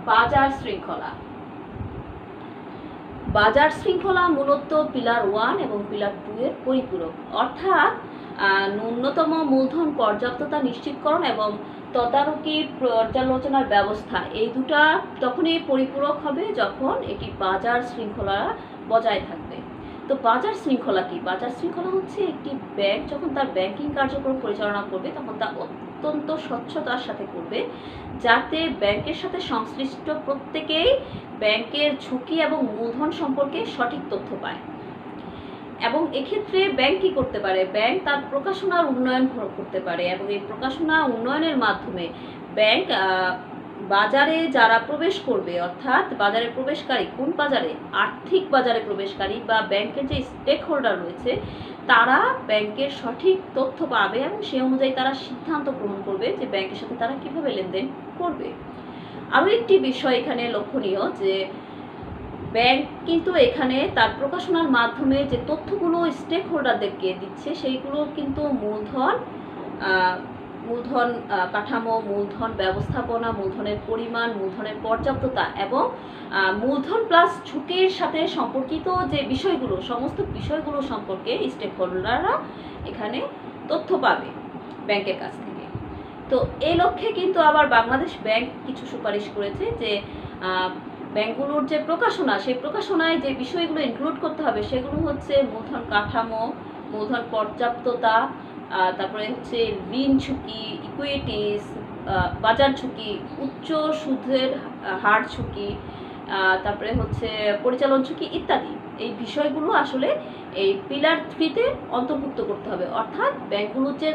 বাজার শৃঙ্খলা। বাজার শৃঙ্খলা মূলত পিলার 1 এবং পিলার 2 এর পরিপূরক, অর্থাৎ ন্যূনতম মূলধন পর্যাপ্ততা নিশ্চিতকরণ এবং তদারকি পর্যালোচনার ব্যবস্থা, এই দুটা তখনই পরিপূরক হবে যখন এটি বাজার শৃঙ্খলা বজায় থাকবে। তো বাজার শৃঙ্খলা কি? বাজার শৃঙ্খলা হচ্ছে একটি ব্যাংক যখন তার ব্যাংকিং কার্যক্রম পরিচালনা করবে তখন তা অত্যন্ত স্বচ্ছতার সাথে করবে, যাতে ব্যাংকের সাথে সংশ্লিষ্ট প্রত্যেকেই ব্যাংকের ঝুঁকি এবং মূলধন সম্পর্কে সঠিক তথ্য পায়। এবং এক্ষেত্রে ব্যাংক কী করতে পারে, ব্যাংক তার প্রকাশনার উন্নয়ন করতে পারে এবং এই প্রকাশনা উন্নয়নের মাধ্যমে ব্যাংক বাজারে যারা প্রবেশ করবে, অর্থাৎ বাজারে প্রবেশকারী, কোন বাজারে, আর্থিক বাজারে প্রবেশকারী বা ব্যাংকের যে স্টেক হোল্ডার রয়েছে তারা ব্যাংকের সঠিক তথ্য পাবে এবং সে অনুযায়ী তারা সিদ্ধান্ত গ্রহণ করবে যে ব্যাংকের সাথে তারা কীভাবে লেনদেন করবে। আরও একটি বিষয় এখানে লক্ষণীয় যে ব্যাংক কিন্তু এখানে তার প্রকাশনার মাধ্যমে যে তথ্যগুলো স্টেক হোল্ডারদেরকে দিচ্ছে সেইগুলো কিন্তু মূলধন কাঠামো, মূলধন ব্যবস্থাপনা, মূলধনের পরিমাণ, মূলধনের পর্যাপ্ততা এবং মূলধন প্লাস ঝুঁকির সাথে সম্পর্কিত যে বিষয়গুলো, সমস্ত বিষয়গুলো সম্পর্কে স্টেক হোল্ডাররা এখানে তথ্য পাবে ব্যাংকের কাছ থেকে। তো এই লক্ষ্যে কিন্তু আবার বাংলাদেশ ব্যাংক কিছু সুপারিশ করেছে যে ব্যাংকগুলোর যে প্রকাশনা, সেই প্রকাশনায় যে বিষয়গুলো ইনক্লুড করতে হবে সেগুলো হচ্ছে মূলধন কাঠামো, মূলধন পর্যাপ্ততা, তারপরে হচ্ছে ঋণ ঝুঁকি, ইকুইটিস, বাজার ঝুঁকি, উচ্চ সুদের হার ঝুঁকি, তারপরে হচ্ছে পরিচালন ঝুঁকি ইত্যাদি। এই বিষয়গুলো আসলে এই পিলার 3-তে অন্তর্ভুক্ত করতে হবে। অর্থাৎ ব্যাংকগুলোর যে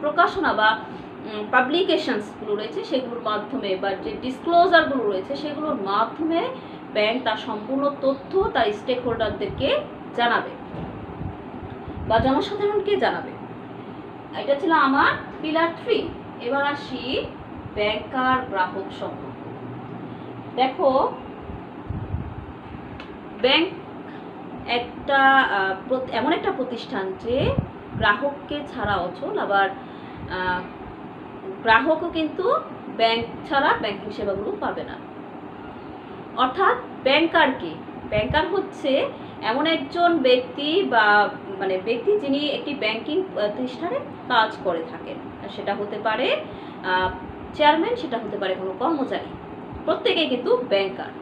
প্রকাশনা বা পাবলিকেশনসগুলো রয়েছে সেগুলোর মাধ্যমে বা যে ডিসক্লোজারগুলো রয়েছে সেগুলোর মাধ্যমে ব্যাংক তার সম্পূর্ণ তথ্য তার স্টেক হোল্ডারদেরকে জানাবে বা জনসাধারণকে জানাবে। এটা ছিল আমার পিলার 3। এবার আসি ব্যাংকার গ্রাহক সম্পর্ক। দেখো, ব্যাংক একটা এমন একটা প্রতিষ্ঠান যে গ্রাহককে ছাড়া অচল, আবার গ্রাহকও কিন্তু ব্যাংক ছাড়া ব্যাংকিং সেবাগুলো পাবে না। অর্থাৎ ব্যাংকার কি? ব্যাংকার হচ্ছে এমন একজন ব্যক্তি বা ব্যক্তি যিনি একটি ব্যাংকিং প্রতিষ্ঠানে কাজ করে থাকেন। সেটা হতে পারে চেয়ারম্যান, সেটা হতে পারে কোনো কর্মচারী, প্রত্যেকেই কিন্তু ব্যাংকার।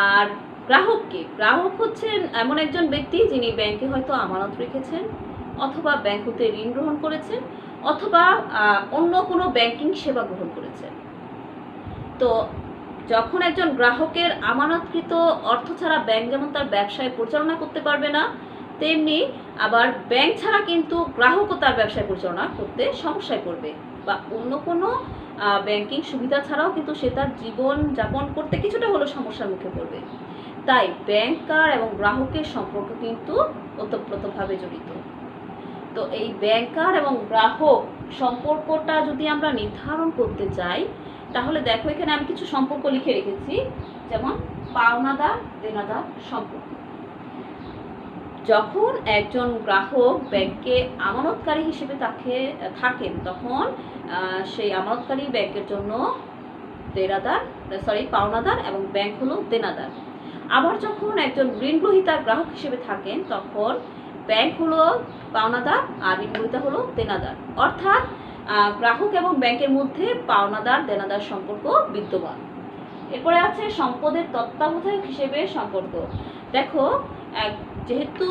আর গ্রাহক কি? গ্রাহক হচ্ছেন এমন একজন ব্যক্তি যিনি ব্যাংকে হয়তো আমানত রেখেছেন, অথবা ব্যাংক হতে ঋণ গ্রহণ করেছেন, অথবা অন্য কোনো ব্যাংকিং সেবা গ্রহণ করেছেন। তো যখন একজন গ্রাহকের আমানতকৃত অর্থ ছাড়া ব্যাংক যেমন তার ব্যবসায় পরিচালনা করতে পারবে না, তেমনি আবার ব্যাংক ছাড়া কিন্তু গ্রাহকও তার ব্যবসায় পরিচালনা করতে সমস্যায় পড়বে, বা অন্য কোনো ব্যাংকিং সুবিধা ছাড়াও কিন্তু সে তার জীবন যাপন করতে কিছুটা হলেও সমস্যার মুখে পড়বে। তাই ব্যাংকার এবং গ্রাহকের সম্পর্ক কিন্তু ওতপ্রোতভাবে জড়িত। তো এই ব্যাংকার এবং গ্রাহক সম্পর্কটা যদি আমরা নির্ধারণ করতে চাই, তাহলে দেখো এখানে আমি কিছু সম্পর্ক লিখে রেখেছি, যেমন পাওনাদার দেনাদার সম্পর্ক। যখন একজন গ্রাহক ব্যাংকে আমানতকারী হিসেবে থাকেন, তখন সেই আমানতকারী ব্যাংকের জন্য পাওনাদার এবং ব্যাংক হলো দেনাদার। আবার যখন একজন ঋণগ্রহীতা গ্রাহক হিসেবে থাকেন, তখন ব্যাংক হলো পাওনাদার আর ঋণগ্রহীতা হলো দেনাদার। অর্থাৎ গ্রাহক এবং ব্যাংকের মধ্যে পাওনাদার দেনাদার সম্পর্ক বিদ্যমান। এরপরে আছে সম্পদের তত্ত্বাবধায়ক হিসেবে সম্পর্ক। দেখো, যেহেতু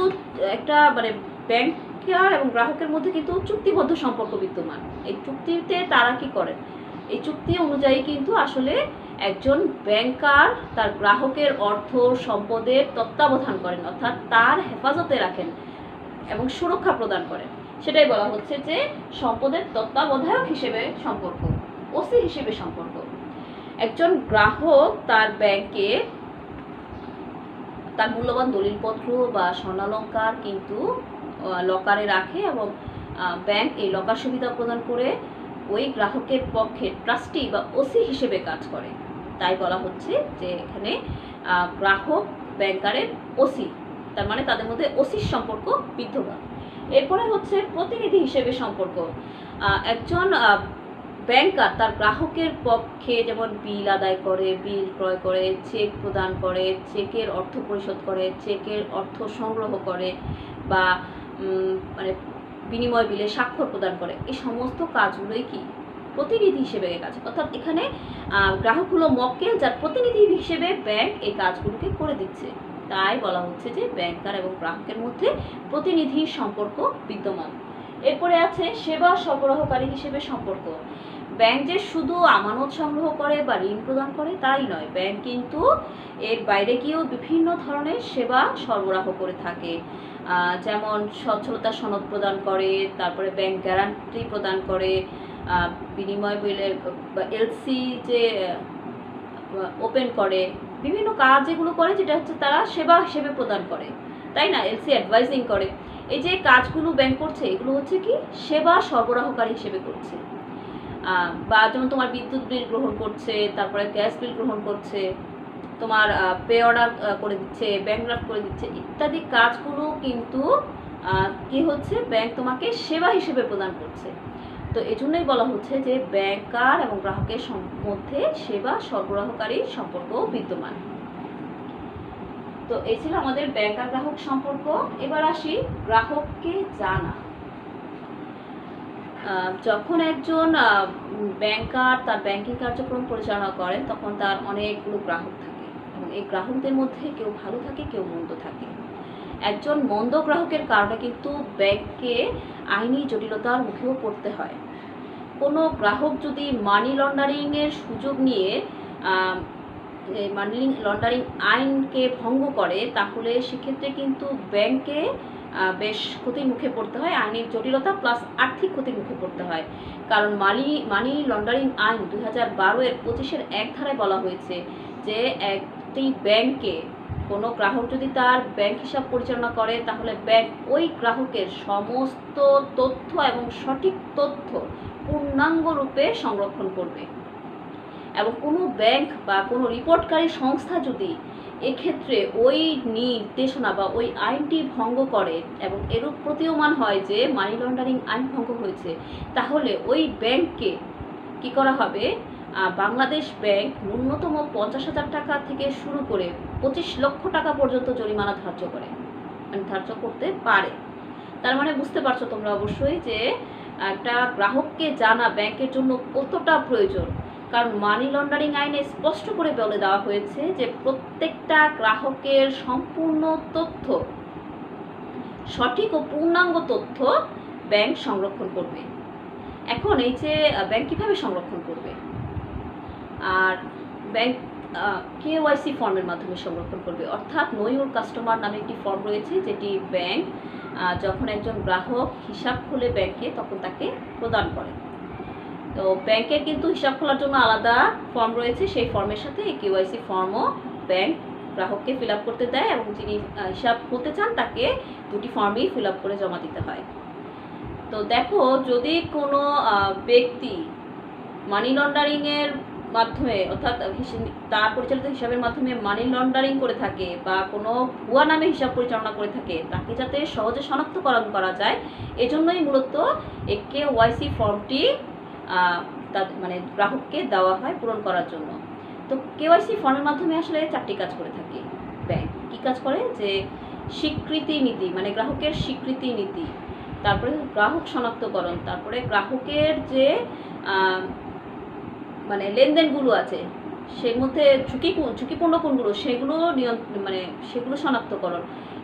একটা ব্যাংকার এবং গ্রাহকের মধ্যে কিন্তু চুক্তিবদ্ধ সম্পর্ক বিদ্যমান, এই চুক্তিতে তারা কি করেন? এই চুক্তি অনুযায়ী কিন্তু আসলে একজন ব্যাংকার তার গ্রাহকের অর্থ সম্পদের তত্ত্বাবধান করেন, অর্থাৎ তার হেফাজতে রাখেন এবং সুরক্ষা প্রদান করেন। সেটাই বলা হচ্ছে যে সম্পদের তত্ত্বাবধায়ক হিসেবে সম্পর্ক, ওসি হিসেবে সম্পর্ক। একজন গ্রাহক তার ব্যাংকে তার মূল্যবান দলিলপত্র বা স্বর্ণালংকার কিন্তু লকারে রাখে, এবং ব্যাংক এই লকার সুবিধা প্রদান করে ওই গ্রাহকের পক্ষে ট্রাস্টি বা ওসি হিসেবে কাজ করে। তাই বলা হচ্ছে যে এখানে গ্রাহক ব্যাংকারের ওসি, তার মানে তাদের মধ্যে ওসির সম্পর্ক বিদ্যমান। এরপরে হচ্ছে প্রতিনিধি হিসেবে সম্পর্ক। একজন ব্যাংকার তার গ্রাহকের পক্ষে যেমন বিল আদায় করে, বিল ক্রয় করে, চেক প্রদান করে, চেকের অর্থ পরিশোধ করে, চেকের অর্থ সংগ্রহ করে, বা বিনিময় বিলে স্বাক্ষর প্রদান করে, এই সমস্ত কাজগুলোই কি প্রতিনিধি হিসেবে কাজ। অর্থাৎ এখানে গ্রাহক হলো মক্কেল, যার প্রতিনিধি হিসেবে ব্যাংক এই কাজগুলোকে করে দিচ্ছে। তাই বলা হচ্ছে যে ব্যাংকার এবং গ্রাহকের মধ্যে প্রতিনিধির সম্পর্ক বিদ্যমান। এরপরে আছে সেবা সরবরাহকারী হিসেবে সম্পর্ক। ব্যাংক যে শুধু আমানত সংগ্রহ করে বা ঋণ প্রদান করে তাই নয়, ব্যাংক কিন্তু এর বাইরে গিয়েও বিভিন্ন ধরনের সেবা সরবরাহ করে থাকে। যেমন সচ্ছলতা সনদ প্রদান করে, তারপরে ব্যাংক গ্যারান্টি প্রদান করে, বিনিময় বিলের এলসি যে ওপেন করে, বিভিন্ন কাজ যেগুলো করে, যেটা হচ্ছে তারা সেবা হিসেবে প্রদান করে, তাই না? এলসি অ্যাডভাইজিং করে। এই যে কাজগুলো ব্যাংক করছে, এগুলো হচ্ছে কি সেবা সরবরাহকারী হিসেবে করছে। বা যেমন তোমার বিদ্যুৎ বিল গ্রহণ করছে, তারপরে গ্যাস বিল গ্রহণ করছে, তোমার পে অর্ডার করে দিচ্ছে, ব্যাংক ড্রাফট করে দিচ্ছে, ইত্যাদি কাজগুলো কিন্তু কি হচ্ছে, ব্যাংক তোমাকে সেবা হিসেবে প্রদান করছে। তো এই জন্যই বলা হচ্ছে যে ব্যাংকার এবং গ্রাহকের মধ্যে সেবা সরবরাহকারী সম্পর্ক বিদ্যমান। তো এই ছিল আমাদের ব্যাংকার গ্রাহক সম্পর্ক। এবার আসি গ্রাহককে জানা। যখন একজন ব্যাংকার তার ব্যাংকিং কার্যক্রম পরিচালনা করেন, তখন তার অনেকগুলো গ্রাহক থাকে, এবং এই গ্রাহকদের মধ্যে কেউ ভালো থাকে, কেউ মন্দ থাকে। একজন মন্দ গ্রাহকের কারণে কিন্তু ব্যাংককে আইনি জটিলতার মুখেও পড়তে হয়। কোনো গ্রাহক যদি মানি লন্ডারিংয়ের সুযোগ নিয়ে মানি লন্ডারিং আইনকে ভঙ্গ করে, তাহলে সেক্ষেত্রে কিন্তু ব্যাংকে বেশ ক্ষতির মুখে পড়তে হয়, আইনের জটিলতা প্লাস আর্থিক ক্ষতির মুখে পড়তে হয়। কারণ মানি লন্ডারিং আইন 2012-এর 25-এর 1 ধারায় বলা হয়েছে যে একটি ব্যাংকে কোনো গ্রাহক যদি তার ব্যাংক হিসাব পরিচালনা করে, তাহলে ব্যাংক ওই গ্রাহকের সমস্ত তথ্য এবং সঠিক তথ্য পূর্ণাঙ্গ রূপে সংরক্ষণ করবে। এবং কোনো ব্যাংক বা কোনো রিপোর্টকারী সংস্থা যদি এক্ষেত্রে ওই নির্দেশনা বা ওই আইনটি ভঙ্গ করে এবং এরূপ প্রতীয়মান হয় যে মানি লন্ডারিং আইন ভঙ্গ হয়েছে, তাহলে ওই ব্যাংককে কি করা হবে, বাংলাদেশ ব্যাংক ন্যূনতম 50,000 টাকা থেকে শুরু করে 25 লক্ষ টাকা পর্যন্ত জরিমানা ধার্য করতে পারে। তার মানে বুঝতে পারছো তোমরা অবশ্যই যে একটা গ্রাহককে জানা ব্যাংকের জন্য কতটা প্রয়োজন। কারণ মানি লন্ডারিং আইনে স্পষ্ট করে বলে দেওয়া হয়েছে যে প্রত্যেকটা গ্রাহকের সম্পূর্ণ তথ্য, সঠিক ও পূর্ণাঙ্গ তথ্য ব্যাংক সংরক্ষণ করবে। এখন এই যে ব্যাংক কীভাবে সংরক্ষণ করবে, আর ব্যাংক KYC ফর্মের মাধ্যমে সংরক্ষণ করবে। অর্থাৎ নো ইউর কাস্টমার নামে একটি ফর্ম রয়েছে, যেটি ব্যাংক যখন একজন গ্রাহক হিসাব খুলে ব্যাংকে, তখন তাকে প্রদান করে। তো ব্যাংকের কিন্তু হিসাব খোলার জন্য আলাদা ফর্ম রয়েছে, সেই ফর্মের সাথে এই KYC ফর্মও ব্যাংক গ্রাহককে ফিল আপ করতে দেয়, এবং যিনি হিসাব খুলতে চান তাকে দুটি ফর্মই ফিল আপ করে জমা দিতে হয়। তো দেখো, যদি কোনো ব্যক্তি মানি লন্ডারিংয়ের মাধ্যমে, অর্থাৎ তার পরিচালিত হিসাবের মাধ্যমে মানি লন্ডারিং করে থাকে বা কোনো ভুয়া নামে হিসাব পরিচালনা করে থাকে, তাকে যাতে সহজে শনাক্তকরণ করা যায়, এজন্যই মূলত এই KYC ফর্মটি মানে গ্রাহককে দেওয়া হয় পূরণ করার জন্য। তো KYC ফর্মের মাধ্যমে আসলে 4টি কাজ করে থাকে ব্যাংক। কী কাজ করে, যে স্বীকৃতি নীতি, মানে গ্রাহকের স্বীকৃতি নীতি, তারপরে গ্রাহক শনাক্তকরণ, তারপরে গ্রাহকের যে মানে লেনদেনগুলো আছে সের মধ্যে ঝুঁকিপূর্ণ কোনগুলো সেগুলো মানে সেগুলো শনাক্তকরণ।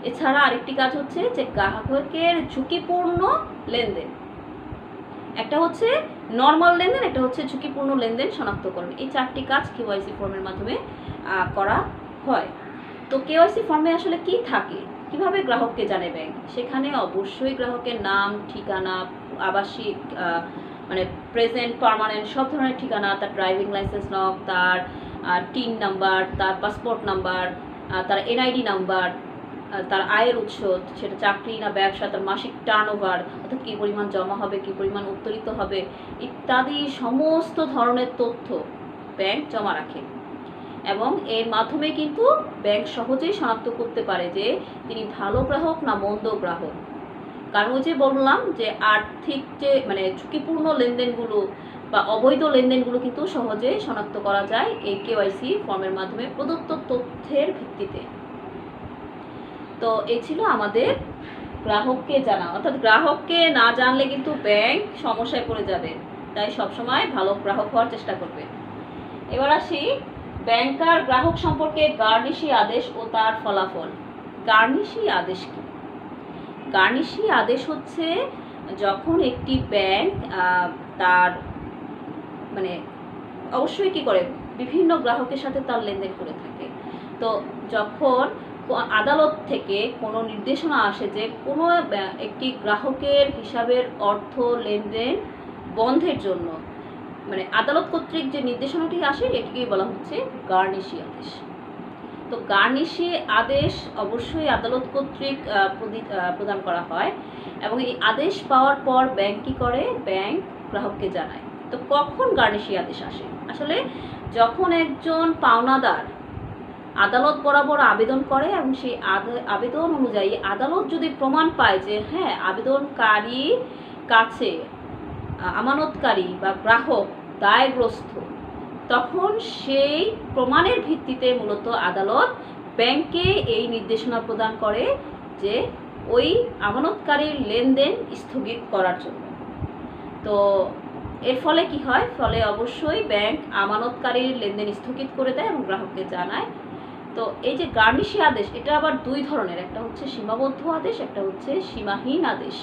এছাড়া আরেকটি কাজ হচ্ছে যে গ্রাহকের ঝুঁকিপূর্ণ লেনদেন, একটা হচ্ছে নর্মাল লেনদেন, একটা হচ্ছে ঝুঁকিপূর্ণ লেনদেন শনাক্তকরণ। এই 4টি কাজ KYC ফর্মের মাধ্যমে করা হয়। তো KYC ফর্মে আসলে কি থাকে, কিভাবে গ্রাহককে জানে ব্যাংক, সেখানে অবশ্যই গ্রাহকের নাম, ঠিকানা, আবাসিক মানে প্রেজেন্ট, পার্মানেন্ট সব ধরনের ঠিকানা, তার ড্রাইভিং লাইসেন্স নং, তার টিন নাম্বার, তার পাসপোর্ট নাম্বার, তার NID নাম্বার, তার আয়ের উৎস, সেটা চাকরি না ব্যবসা, তার মাসিক টার্নওভার, অর্থাৎ কী পরিমাণ জমা হবে, কী পরিমাণ উত্তোলিত হবে, ইত্যাদি সমস্ত ধরনের তথ্য ব্যাংক জমা রাখে। এবং এর মাধ্যমে কিন্তু ব্যাংক সহজেই শনাক্ত করতে পারে যে তিনি ভালো গ্রাহক না মন্দ গ্রাহক। কারণ ওই যে বললাম যে আর্থিক যে মানে ঝুঁকিপূর্ণ লেনদেনগুলো বা অবৈধ লেনদেনগুলো কিন্তু সহজেই শনাক্ত করা যায় এই KYC ফর্মের মাধ্যমে প্রদত্ত তথ্যের ভিত্তিতে। তো এই ছিল আমাদের গ্রাহককে জানা, অর্থাৎ গ্রাহককে না জানলে কিন্তু ব্যাংক সমস্যায় পড়ে যাবে, তাই সবসময় ভালো গ্রাহক হওয়ার চেষ্টা করবে। এবার আসি ব্যাংকার গ্রাহক সম্পর্কে গার্নিশি আদেশ ও তার ফলাফল। গার্নিশি আদেশ কি? গার্নিশি আদেশ হচ্ছে যখন একটি ব্যাংক তার মানে অবশ্যই কি করে, বিভিন্ন গ্রাহকের সাথে তার লেনদেন করে থাকে। তো যখন আদালত থেকে কোনো নির্দেশনা আসে যে কোনো একটি গ্রাহকের হিসাবের অর্থ লেনদেন বন্ধের জন্য, মানে আদালত কর্তৃক যে নির্দেশনাটি আসে এটিকেই বলা হচ্ছে গার্নিশি আদেশ। তো গার্নিশি আদেশ অবশ্যই আদালত কর্তৃক প্রদান করা হয়, এবং এই আদেশ পাওয়ার পর ব্যাংক কী করে, ব্যাংক গ্রাহককে জানায়। তো কখন গার্নিশি আদেশ আসে? আসলে যখন একজন পাওনাদার আদালত বরাবর আবেদন করে এবং সেই আবেদন অনুযায়ী আদালত যদি প্রমাণ পায় যে হ্যাঁ আবেদনকারী কাছে আমানতকারী বা গ্রাহক দায়গ্রস্ত, তখন সেই প্রমাণের ভিত্তিতে মূলত আদালত ব্যাংকে এই নির্দেশনা প্রদান করে যে ওই আমানতকারীর লেনদেন স্থগিত করার জন্য। তো এর ফলে কি হয়, ফলে অবশ্যই ব্যাংক আমানতকারীর লেনদেন স্থগিত করে দেয় এবং গ্রাহককে জানায়। তো এই যে গার্নিশি আদেশ, এটা আবার দুই ধরনের, একটা হচ্ছে সীমাবদ্ধ আদেশ, একটা হচ্ছে সীমাহীন আদেশ।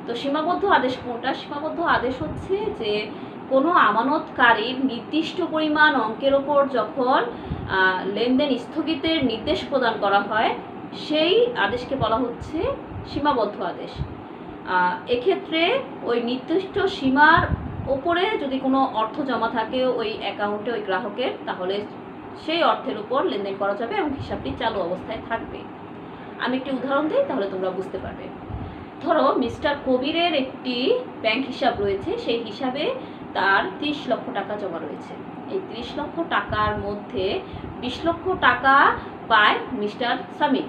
তো সীমাবদ্ধ আদেশ কোনটা? সীমাবদ্ধ আদেশ হচ্ছে যে কোনো আমানতকারীর নির্দিষ্ট পরিমাণ অঙ্কের ওপর যখন লেনদেন স্থগিতের নির্দেশ প্রদান করা হয়, সেই আদেশকে বলা হচ্ছে সীমাবদ্ধ আদেশ। এক্ষেত্রে ওই নির্দিষ্ট সীমার ওপরে যদি কোনো অর্থ জমা থাকে ওই অ্যাকাউন্টে ওই গ্রাহকের, তাহলে সেই অর্থের উপর লেনদেন করা যাবে এবং হিসাবটি চালু অবস্থায় থাকবে। আমি একটি উদাহরণ দিই, তাহলে তোমরা বুঝতে পারবে। ধরো মিস্টার কবিরের একটি ব্যাংক হিসাব রয়েছে, সেই হিসাবে তার 30 লক্ষ টাকা জমা রয়েছে। এই 30 লক্ষ টাকার মধ্যে 20 লক্ষ টাকা পায় মিস্টার সামির।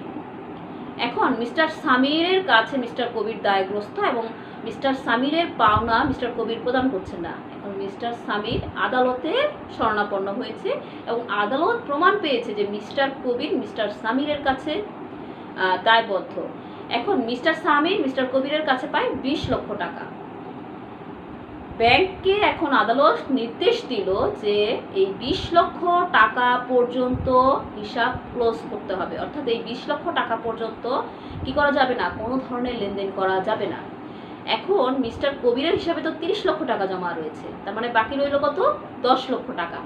এখন মিস্টার সামিরের কাছে মিস্টার কবির দায়গ্রস্ত এবং মিস্টার সামিরের পাওনা মিস্টার কবির প্রদান করছে না। এখন মিস্টার সামির আদালতের শরণাপন্ন হয়েছে এবং আদালত প্রমাণ পেয়েছে যে মিস্টার কবির মিস্টার সামিরের কাছে দায়বদ্ধ। এখন মিস্টার সামির মিস্টার কবিরের কাছে পায় 20 লক্ষ টাকা। ব্যাংককে এখন আদালত নির্দেশ দিল যে এই 20 লক্ষ টাকা পর্যন্ত হিসাব ক্লোজ করতে হবে, অর্থাৎ এই 20 লক্ষ টাকা পর্যন্ত কি করা যাবে না, কোনো ধরনের লেনদেন করা যাবে না। এখন মিস্টার কবিরের হিসাবে তো 30 লক্ষ টাকা জমা রয়েছে, তার মানে বাকি রইল কত, 10 লক্ষ টাকা।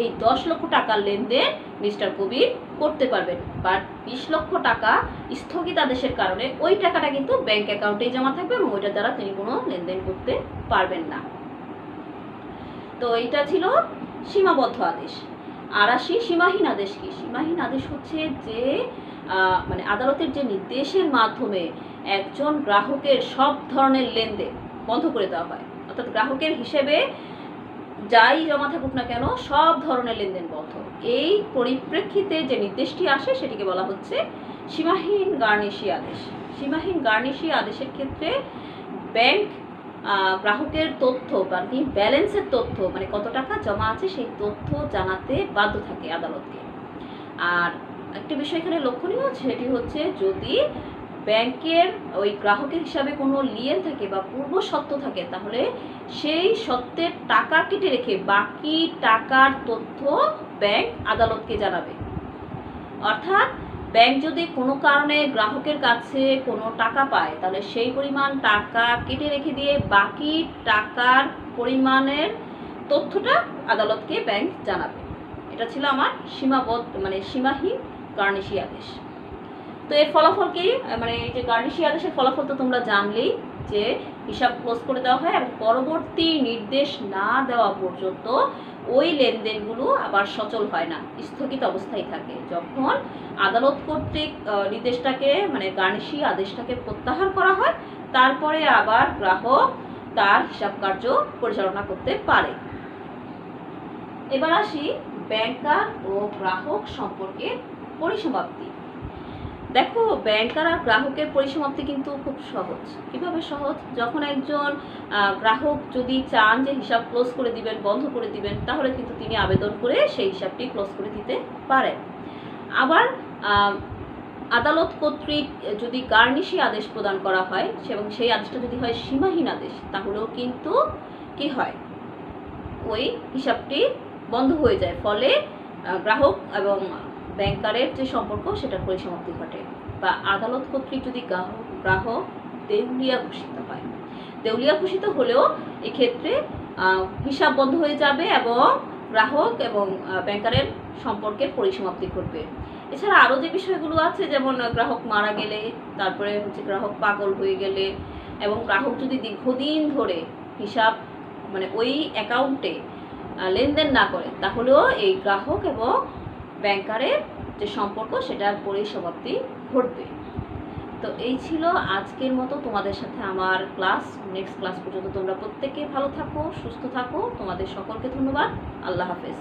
এই 10 লক্ষ টাকার লেনদেন মিস্টার কবির করতে পারবেন, বাট 20 লক্ষ টাকা স্থগিতাদেশের কারণে ওই টাকাটা কিন্তু ব্যাংক অ্যাকাউন্টেই জমা থাকবে এবং ওইটার দ্বারা তিনি কোনো লেনদেন করতে পারবেন না। তো এইটা ছিল সীমাবদ্ধ আদেশ। আর আসি সীমাহীন আদেশ কি? সীমাহীন আদেশ হচ্ছে যে মানে আদালতের যে নির্দেশের মাধ্যমে একজন গ্রাহকের সব ধরনের লেনদেন বন্ধ করে দেওয়া হয়, অর্থাৎ গ্রাহকের হিসেবে যাই জমা থাকুক না কেন সব ধরনের লেনদেন বন্ধ। এই পরিপ্রেক্ষিতে যে নির্দেশটি আসে সেটিকে বলা হচ্ছে সীমাহীন গার্নিশি আদেশ। সীমাহীন গার্নিশি আদেশের ক্ষেত্রে ব্যাংক গ্রাহকের তথ্য বা ব্যালেন্সের তথ্য, মানে কত টাকা জমা আছে সেই তথ্য জানাতে বাধ্য থাকে আদালতকে। আর একটা বিষয় এখানে লক্ষণীয়, সেটি হচ্ছে যদি ব্যাংকের ওই গ্রাহকের হিসাবে কোনো লিয়েন থাকে বা পূর্ব সত্ত্ব থাকে, তাহলে সেই সত্ত্বের টাকা কেটে রেখে বাকি টাকার তথ্য ব্যাংক আদালতকে জানাবে। অর্থাৎ ব্যাংক যদি কোনো কারণে গ্রাহকের কাছে কোনো টাকা পায়, তাহলে সেই পরিমাণ টাকা কেটে রেখে দিয়ে বাকি টাকার পরিমাণের তথ্যটা আদালতকে ব্যাংক জানাবে। এটা ছিল আমার সীমাহীন গার্নিশি আদেশ। তো এর ফলাফল কি, মানে এই যে গার্নিশি আদেশের ফলাফল তো তোমরা জানলেই, যে হিসাব ক্লোজ করে দেওয়া হয় এবং পরবর্তী নির্দেশ না দেওয়া পর্যন্ত ওই লেনদেনগুলো আবার সচল হয় না, স্থগিত অবস্থায় থাকে। যখন আদালত কর্তৃক নির্দেশটাকে মানে গার্নিশি আদেশটাকে প্রত্যাহার করা হয়, তারপরে আবার গ্রাহক তার হিসাব কার্য পরিচালনা করতে পারে। এবার আসি ব্যাংকার ও গ্রাহক সম্পর্কে পরিসমাপ্তি। দেখো, ব্যাংকার আর গ্রাহকের পরিসমাপ্তি কিন্তু খুব সহজ। কিভাবে সহজ? যখন একজন গ্রাহক যদি চান যে হিসাব ক্লোজ করে দিবেন, বন্ধ করে দিবেন, তাহলে কিন্তু তিনি আবেদন করে সেই হিসাবটি ক্লোজ করে দিতে পারেন। আবার আদালত কর্তৃক যদি গার্নিশি আদেশ প্রদান করা হয় এবং সেই আদেশটা যদি হয় সীমাহীন আদেশ, তাহলেও কিন্তু কি হয়, ওই হিসাবটি বন্ধ হয়ে যায়, ফলে গ্রাহক এবং ব্যাংকারের যে সম্পর্ক সেটার পরিসমাপ্তি ঘটে। বা আদালত কর্তৃক যদি গ্রাহক দেউলিয়া ঘোষিত হয়, দেউলিয়া ঘোষিত হলেও এক্ষেত্রে হিসাব বন্ধ হয়ে যাবে এবং গ্রাহক এবং ব্যাংকারের সম্পর্কের পরিসমাপ্তি ঘটবে। এছাড়া আরও যে বিষয়গুলো আছে, যেমন গ্রাহক মারা গেলে, তারপরে হচ্ছে গ্রাহক পাগল হয়ে গেলে এবং গ্রাহক যদি দীর্ঘদিন ধরে হিসাব মানে ওই অ্যাকাউন্টে লেনদেন না করে, তাহলেও এই গ্রাহক এবং ব্যাংকারের যে সম্পর্ক সেটার পরিসমাপ্তি ঘটবে। তো এই ছিল আজকের মতো তোমাদের সাথে আমার ক্লাস। নেক্সট ক্লাস পর্যন্ত তোমরা প্রত্যেকে ভালো থাকো, সুস্থ থাকো। তোমাদের সকলকে ধন্যবাদ। আল্লাহ হাফেজ।